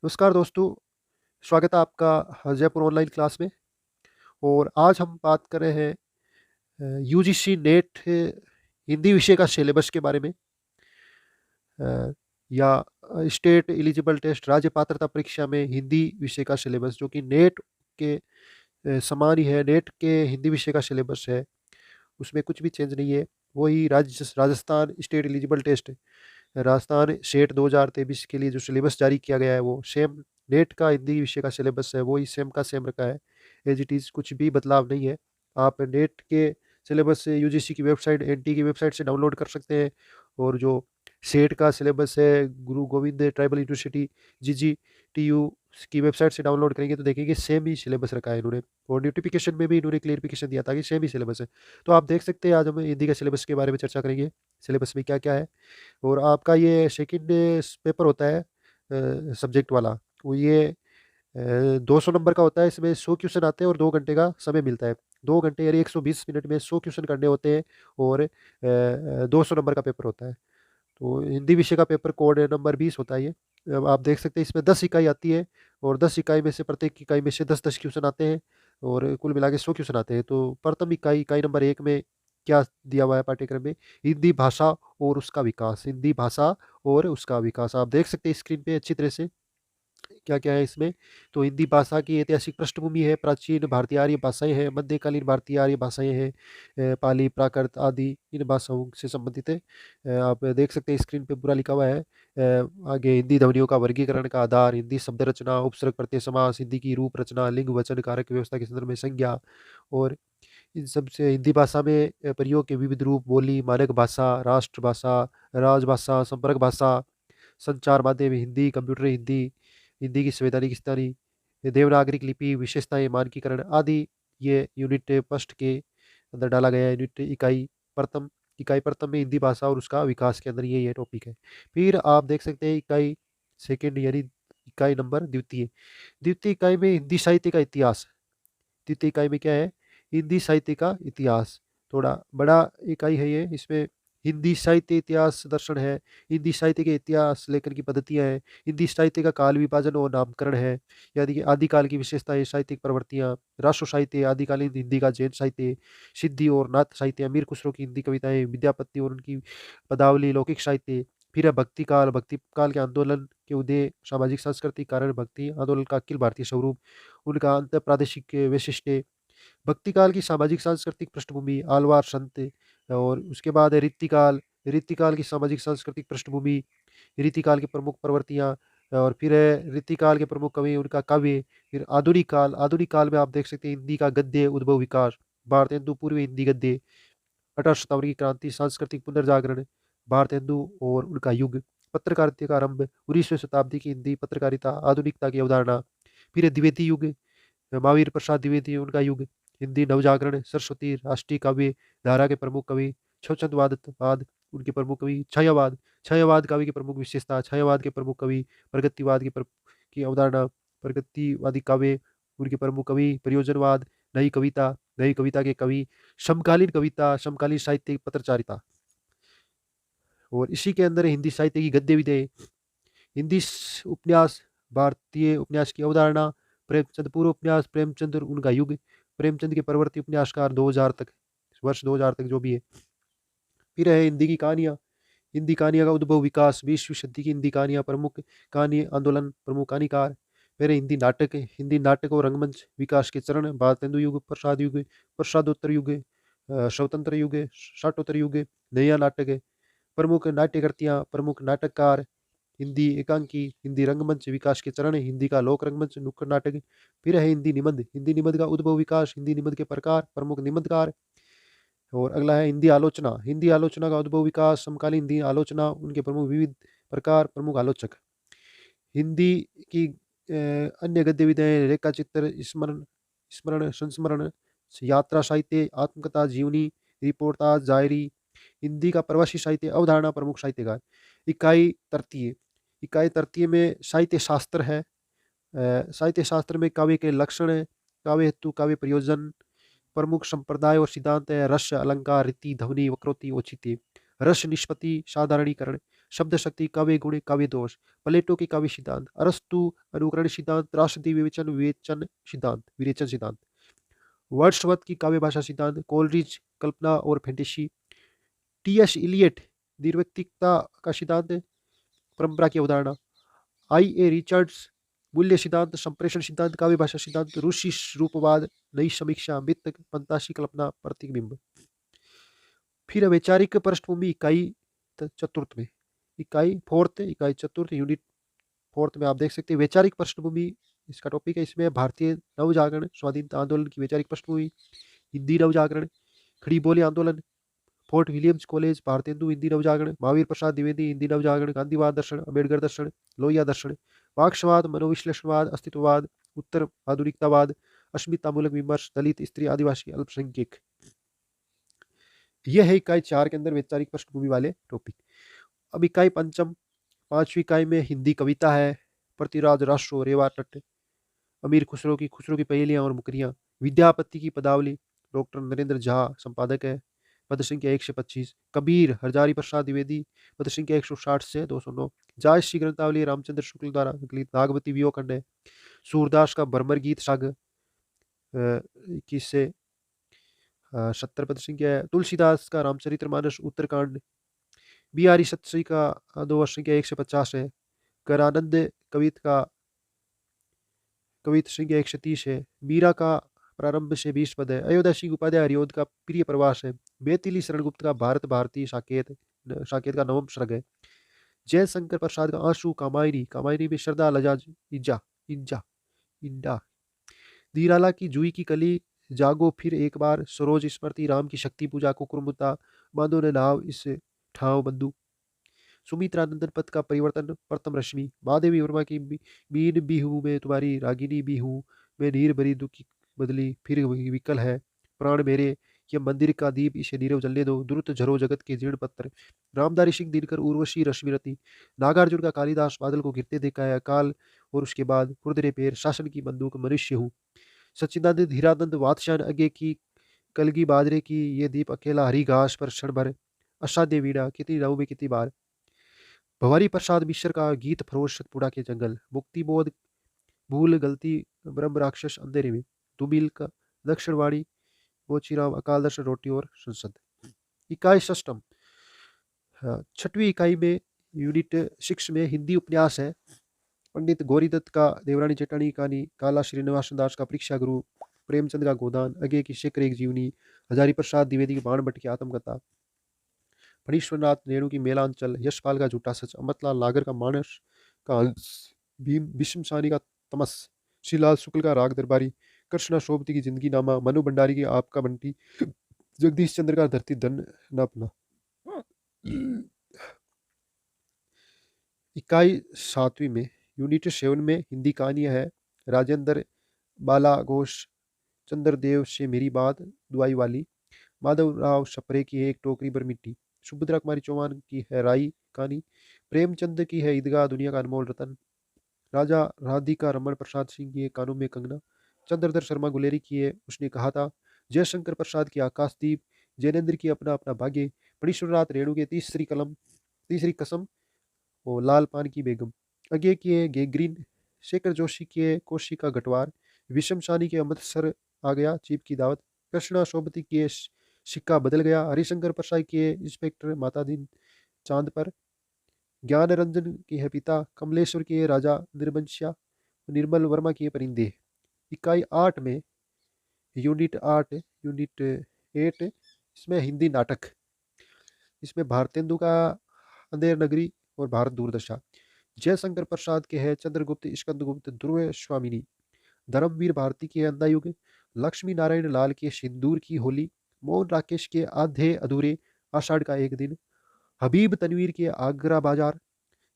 नमस्कार दोस्तों, स्वागत है आपका जयपुर ऑनलाइन क्लास में। और आज हम बात कर रहे हैं यूजीसी नेट हिंदी विषय का सिलेबस के बारे में। अ, या स्टेट एलिजिबल टेस्ट राज्य पात्रता परीक्षा में हिंदी विषय का सिलेबस जो कि नेट के समान ही है। नेट के हिंदी विषय का सिलेबस है, उसमें कुछ भी चेंज नहीं है। वही Rajasthan state eligible test, Rajasthan set 2023 के लिए जो सिलेबस जारी किया गया है वो सेम नेट का हिंदी विषय का सिलेबस है, वही सेम का सेम रखा है। एज इट इज़, कुछ भी बदलाव नहीं है। आप नेट के सिलेबस से यूजीसी की वेबसाइट, एनटी की वेबसाइट से डाउनलोड कर सकते हैं। और जो सेट का सिलेबस है, गुरु गोविंद ट्राइबल यूनिवर्सिटी जीजीटीयू की वेबसाइट से डाउनलोड करेंगे तो देखेंगे सेम ही सिलेबस रखा है इन्होंने। और नोटिफिकेशन में भी इन्होंने क्लियरिफिकेशन दिया था कि सेम ही सिलेबस है। तो आप देख सकते हैं, आज हम हिंदी के सिलेबस के बारे में चर्चा करेंगे, सिलेबस में क्या क्या है। और आपका ये सेकंड पेपर होता है सब्जेक्ट वाला, वो ये 200 नंबर का होता है। इसमें 100 क्वेश्चन आते हैं और 2 घंटे का समय मिलता है। 2 घंटे यानी 120 मिनट में 100 क्वेश्चन करने होते हैं। और 200 नंबर का पेपर होता है। तो हिंदी विषय का पेपर कोड नंबर 20 होता है ये। अब आप देख सकते हैं इसमें 10 इकाई आती है, और 10 इकाई में से प्रत्येक इकाई में से 10-10 क्वेश्चन आते हैं, और कुल मिला के 100 क्वेश्चन आते हैं। तो प्रथम इकाई, इकाई नंबर 1 में क्या दिया हुआ है पाठ्यक्रम में? हिंदी भाषा और उसका विकास। हिंदी भाषा और उसका विकास। आप देख सकते हैं स्क्रीन पे अच्छी तरह से क्या-क्या है इसमें। तो हिंदी भाषा की ऐतिहासिक पृष्ठभूमि है, प्राचीन भारतीय आर्य भाषाएँ हैं, मध्यकालीन भारतीय आर्य भाषाएँ हैं, पाली, प्राकृत आदि इन भाषाओं से संबंधित है। आप देख सकते हैं स्क्रीन पे पूरा लिखा हुआ है। आगे हिंदी ध्वनियों का वर्गीकरण का आधार, हिंदी शब्द रचना, उपसर्ग प्रत्यय समास, हिंदी की रूप रचना, लिंग वचन कारक व्यवस्था के संदर्भ में संज्ञा। और इन सब से हिंदी भाषा में प्रयोग के विविध रूप, बोली, मानक भाषा, राष्ट्रभाषा, राजभाषा, संपर्क भाषा, संचार माध्यम हिंदी, कंप्यूटर हिंदी, हिंदी की संवैधानिक स्थिति, देवनागरिक लिपि, विशेषताएँ, मानकीकरण आदि ये यूनिट फर्स्ट के अंदर डाला गया है। यूनिट प्रथम इकाई प्रथम में हिंदी भाषा और उसका विकास के अंदर ये टॉपिक है। फिर आप देख सकते हैं इकाई सेकंड यानी इकाई नंबर द्वितीय। द्वितीय इकाई में हिंदी साहित्य का इतिहास। द्वितीय इकाई में क्या है? हिंदी साहित्य का इतिहास। थोड़ा बड़ा इकाई है ये। इसमें हिंदी साहित्य इतिहास दर्शन है, हिंदी साहित्य के इतिहास लेखन की पद्धतियाँ हैं, हिंदी साहित्य का काल विभाजन और नामकरण है, यानी कि आदिकाल की विशेषताएँ, साहित्यिक प्रवृत्तियाँ, राष्ट्र साहित्य, आदिकालीन हिंदी का जैन साहित्य, सिद्धि और नाथ साहित्य, अमीर खुसरो की हिंदी कविताएँ, विद्यापति और उनकी पदावली, लौकिक साहित्य। फिर है भक्ति काल, भक्ति काल के आंदोलन के उदय, सामाजिक सांस्कृतिक कारण, भक्ति आंदोलन का अखिल भारतीय स्वरूप, उनका अंतर प्रादेशिक वैशिष्ट्य, भक्ति काल की सामाजिक सांस्कृतिक पृष्ठभूमि, आलवार संत। और उसके बाद है रीतिकाल। रीतिकाल की सामाजिक सांस्कृतिक पृष्ठभूमि, रीतिकाल की प्रमुख प्रवृत्तियाँ। और फिर है रीतिकाल के प्रमुख कवि, उनका काव्य। फिर आधुनिक काल। आधुनिक काल में आप देख सकते हैं हिंदी का गद्य उद्भव विकास, भारतेंदु पूर्व हिंदी गद्य, 18 शताब्दी की क्रांति, सांस्कृतिक पुनर्जागरण, भारतेंदु और उनका युग, पत्रकारिता का आरंभ, 19वीं शताब्दी की हिंदी पत्रकारिता, आधुनिकता की अवधारणा। फिर है द्विवेदी युग, महावीर प्रसाद द्विवेदी उनका युग, हिंदी नवजागरण, सरस्वती राष्ट्रीय काव्य धारा के प्रमुख कवि, स्वच्छंदवाद वाद उनके प्रमुख कवि, छायावाद। छायावाद काव्य की प्रमुख विशेषता, छायावाद के प्रमुख कवि, प्रगतिवाद की अवधारणा, प्रगतिवादी काव्य उनके प्रमुख कवि, प्रयोजनवाद, नई कविता, नई कविता के कवि, समकालीन कविता, समकालीन साहित्य, पत्रचारिता। और इसी के अंदर हिंदी साहित्य की गद्य विधेय, हिंदी उपन्यास, भारतीय उपन्यास की अवधारणा, प्रेमचंद पूर्व उपन्यास, प्रेमचंद और उनका युग, प्रेमचंद के परवर्ती उपन्यासकार 2000 तक, वर्ष 2000 तक जो भी है। फिर है हिंदी की कहानियाँ, हिंदी कहानियाँ का उद्भव विकास, 20वीं सदी की हिंदी कहानियाँ, प्रमुख कहानी आंदोलन, प्रमुख कहानीकार। फिर है हिंदी नाटक, हिंदी नाटक और रंगमंच विकास के चरण, भारतेंदु युग, प्रसाद युग, प्रसादोत्तर युग, स्वतंत्र युग, साठोत्तर युग, नया नाटक, प्रमुख नाट्यकृतियाँ, प्रमुख नाटककार, हिंदी एकांकी, हिंदी रंगमंच विकास के चरण, हिंदी का लोक रंगमंच, नुक्कड़ नाटक। फिर है हिंदी निबंध, हिंदी निबंध का उद्भव विकास, हिंदी निबंध के प्रकार, प्रमुख निबंधकार। और अगला है हिंदी आलोचना, हिंदी आलोचना का उद्भव विकास, समकालीन हिंदी आलोचना, उनके प्रमुख विविध प्रकार, प्रमुख आलोचक। हिंदी की अन्य गतिविधियाँ, रेखा चित्र, स्मरण स्मरण संस्मरण, यात्रा साहित्य, आत्मकथा, जीवनी, रिपोर्टाज, जायरी, हिंदी का प्रवासी साहित्य, अवधारणा, प्रमुख साहित्यकार। इकाई तृतीय, इकाई तृतीय में साहित्य शास्त्र है। साहित्य शास्त्र में काव्य के लक्षण है, काव्य हेतु, काव्य प्रयोजन, प्रमुख संप्रदाय और सिद्धांत है, रस, अलंकार, रीति, ध्वनि, वक्रोक्ति, औचित्य, रस निष्पत्ति, साधारणीकरण, शब्द शक्ति, काव्य गुण, काव्य दोष, प्लेटो के काव्य सिद्धांत, अरस्तु अनुकरण सिद्धांत, त्रासदी विवेचन विवेचन सिद्धांत, विरेचन सिद्धांत, वर्ड्सवर्थ की काव्य भाषा सिद्धांत, कोलरिज कल्पना और फैंटेसी, टी एस इलियट निर्व्यक्तिकता का सिद्धांत, परंपरा की अवधारणा, आई ए रिचर्ड्स मूल्य सिद्धांत, संप्रेषण सिद्धांत, काव्य भाषा सिद्धांत, रूसी रूपवाद, नई समीक्षा, मित्त, फंतासी कल्पना, प्रतिबिंब। फिर वैचारिक पृष्ठभूमि इकाई चतुर्थ में, इकाई फोर्थ, इकाई चतुर्थ, यूनिट फोर्थ में आप देख सकते हैं वैचारिक पृष्ठभूमि इसका टॉपिक है। इसमें भारतीय नवजागरण स्वाधीनता आंदोलन की वैचारिक पृष्ठभूमि, हिंदी नवजागरण, खड़ी बोली आंदोलन, Fort Williams college, Bharatendu Hindi नवजागरण, महावीर प्रसाद द्विवेदी हिंदी नवजागरण, गांधीवाद दर्शन, अम्बेडकर दर्शन, लोहिया दर्शन, मार्क्सवाद, मनोविश्लेषणवाद, अस्तित्ववाद, उत्तर आधुनिकतावाद, अस्मितामूलक विमर्श, दलित, स्त्री, आदिवासी, अल्पसंख्यक। यह है इकाई 4 के अंदर वैचारिक पृष्ठभूमि वाले टॉपिक। अब इकाई पंचम, 5वीं इकाई में हिंदी कविता है, पृथ्वीराज राष्ट्रो, रेवा तट, अमीर खुसरो की पहेलियां और मुकरियां, विद्यापति की पदावली, डॉक्टर नरेंद्र झा संपादक है, पद संख्या 125, कबीर हरजारी प्रसाद द्विवेदी, पद संख्या 160 से 209, जायसी ग्रंथावली रामचंद्र शुक्ल द्वारा लिखित नागवती वियोखंड है, सूरदास का भ्रमर गीत साग 21 से 70 पद संख्या है, तुलसीदास का रामचरितमानस उत्तरकांड, बिहारी सत्सी का 2 वर्ष संख्या 150 है, करानंद कवित संख्या 130 है, मीरा का प्रारंभ से 20 पद है, अयोध्या सिंह उपाध्याय हरिओद का प्रिय प्रवास है, बेतिली शरणगुप्त का भारत भारती साकेत का नवम सर्ग है, जयशंकर प्रसाद का आंसू कामायनी में श्रद्धा लजाज इज्जा इंजा इंडा, धीराला की जुई की कली, जागो फिर एक बार, सरोज स्मृति, राम की शक्ति पूजा, कुकुरमुत्ता, बांधो ने नाव इस ठाव बंधु, सुमित्रानंदन पद का परिवर्तन, प्रथम रश्मि, महादेवी वर्मा की बीन भी हूँ मैं तुम्हारी रागिनी भी हूँ मैं, नीर भरी दुखी बदली फिर विकल है प्राण मेरे, यह मंदिर का दीप इसे नीरव जलने दो, द्रुत झरो जगत के जीर्ण पत्थर, रामधारी सिंह दिनकर उर्वशी रश्मिरति, नागार्जुन का कालिदास बादल को गिरते देखा है अकाल और उसके बाद खुरदरे पैर, शासन की बंदूक मनुष्य हूँ, सच्चिदानंद हीरानंद वात्स्यायन अज्ञे की कलगी बाजरे की, ये दीप अकेला हरी घास पर क्षण भर, असाध्य वीणा कितनी राहु में कितनी बार, भंवरी प्रसाद मिश्र का गीत फरोश सतपुड़ा के जंगल, मुक्ति बोध भूल गलती ब्रह्म राक्षस अंधेरे में, दुमिल का दक्षिणवाणी, बोचीराम अकाल दर्शन रोटी और संसद। इकाई षष्टम, 6वीं इकाई में यूनिट 6 में हिंदी उपन्यास है, पंडित गौरीदत्त का देवरानी चेटानी कहानी, काला श्रीनिवास दास का परीक्षा गुरु, प्रेमचंद का गोदान, अज्ञे की शेखर एक जीवनी, हजारी प्रसाद द्विवेदी की बाण भट्ट की आत्मकथा, फणीश्वरनाथ रेणु की मेलांचल, यशपाल का झूठा सच, अमृतलाल नागर का मानस का अंश, भीम भीष्म सानी का तमस, श्रीलाल शुक्ल का राग दरबारी, कृष्णा सोबती की जिंदगी नामा, मनु भंडारी की आपका बंटी, जगदीश चंद्र का धरती धन न अपना। इकाई 7वीं में यूनिट 7 में हिंदी कहानियां है, राजेंद्र बाला घोष, चंद्रदेव से मेरी बात दुआई वाली, माधव राव सप्रे की है एक टोकरी भर मिट्टी, सुभद्रा कुमारी चौहान की है राई कहानी, प्रेमचंद की है ईदगाह दुनिया का अनमोल रतन, राजा राधिका रमन प्रसाद सिंह की है कानून में कंगना, चंद्रधर शर्मा गुलेरी की है उसने कहा था, जयशंकर प्रसाद की आकाशदीप, जैनेन्द्र की अपना अपना भाग्य, फणीश्वरनाथ रेणु के तीसरी कसम और लाल पान की बेगम, अज्ञे की है गेग्रीन, शेखर जोशी की है कोशी का गटवार, विषम सानी के अमृतसर आ गया चीप की दावत, कृष्णा सोबती की है सिक्का बदल गया, हरिशंकर प्रसाद की है इंस्पेक्टर माता दिन चांद पर, ज्ञान रंजन की है पिता, कमलेश्वर की है राजा निर्वंशिया, निर्मल वर्मा की है परिंदे। इकाई 8 में यूनिट 8 इसमें हिंदी नाटक, इसमें भारतेंदु का अंधेर नगरी और भारत दूरदर्शा, जयशंकर प्रसाद के है चंद्रगुप्त स्कंदगुप्त ध्रुव स्वामिनी, धर्मवीर भारती की है अंधा युग, लक्ष्मी नारायण लाल के सिंदूर की होली, मोहन राकेश के आधे अधूरे आषाढ़ का एक दिन, हबीब तनवीर के आगरा बाजार,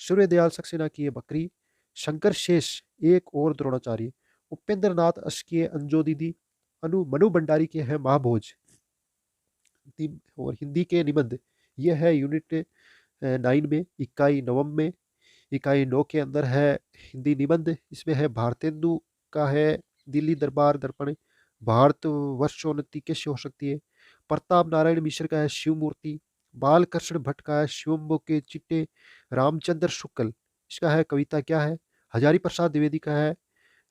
सूर्यदयाल सक्सेना की है बकरी, शंकर शेष एक और द्रोणाचार्य, उपेंद्र नाथ अश की है अंजो दीदी, मनु भंडारी के है महाभोज। और हिंदी के निबंध यह है यूनिट 9 में, इकाई 9 में, इकाई 9 के अंदर है हिंदी निबंध, इसमें है भारतेंदु का है दिल्ली दरबार दर्पण, भारत वर्षोन्नति कैसे हो सकती है, प्रताप नारायण मिश्र का है शिव मूर्ति, बालकृष्ण भट्ट का है शिवम्बो के चिट्टे, रामचंद्र शुक्ल इसका है कविता क्या है, हजारी प्रसाद द्विवेदी का है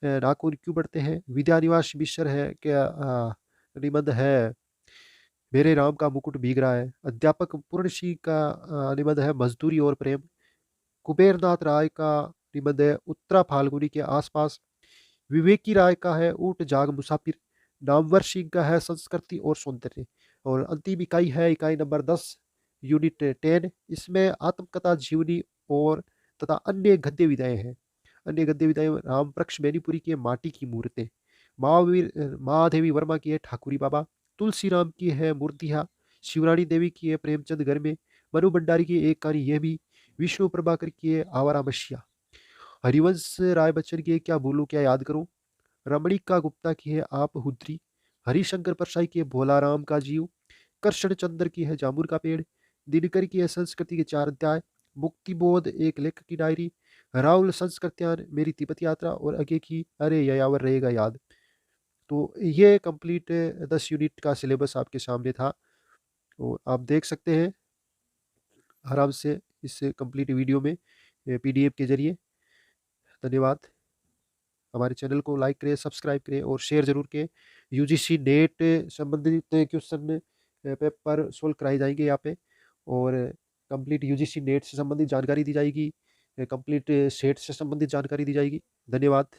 नाखून क्यों बढ़ते हैं, विद्यानिवास मिश्र है क्या निबंध है मेरे राम का मुकुट भीग रहा है, अध्यापक पूर्ण सिंह का निबंध है मजदूरी और प्रेम, कुबेरनाथ राय का निबंध है उत्तरा फाल्गुनी के आसपास, विवेकी राय का है ऊंट जाग मुसाफिर, नामवर सिंह का है संस्कृति और सौंदर्य, और अंतिम इकाई है इकाई नंबर 10 यूनिट 10। इसमें आत्मकथा जीवनी और तथा अन्य गद्य विधाएं हैं। अन्य गद्य विधाएं रामप्रक्ष मैनीपुरी की है माटी की मूर्तें, महावीर महादेवी वर्मा की है ठाकुरी बाबा, तुलसी राम की है मूर्तिया, शिवरानी देवी की है प्रेमचंद घर में, मनु भंडारी की एक कहानी यह भी, विष्णु प्रभाकर की है आवारा मशिया, हरिवंश राय बच्चन की है क्या बोलूं क्या याद करूं, रमणिका गुप्ता की है आप हुद्री, हरिशंकर परसाई की है भोलाराम का जीव, कृष्ण चंद्र की है जामुन का पेड़, दिनकर की है संस्कृति के 4 अध्याय, मुक्ति बोध एक लेखक की डायरी, राहुल संस्कृत्यान मेरी तिब्बत यात्रा, और आगे की अरे ययावर रहेगा याद। तो ये कंप्लीट 10 यूनिट का सिलेबस आपके सामने था और आप देख सकते हैं आराम से इस कंप्लीट वीडियो में पीडीएफ के जरिए। धन्यवाद। हमारे चैनल को लाइक करें, सब्सक्राइब करें और शेयर जरूर करें। यूजीसी नेट संबंधित क्वेश्चन पेपर सोल्व कराए जाएंगे यहाँ पे, और कंप्लीट यूजीसी नेट से संबंधित जानकारी दी जाएगी, कंप्लीट सेट से संबंधित जानकारी दी जाएगी। धन्यवाद।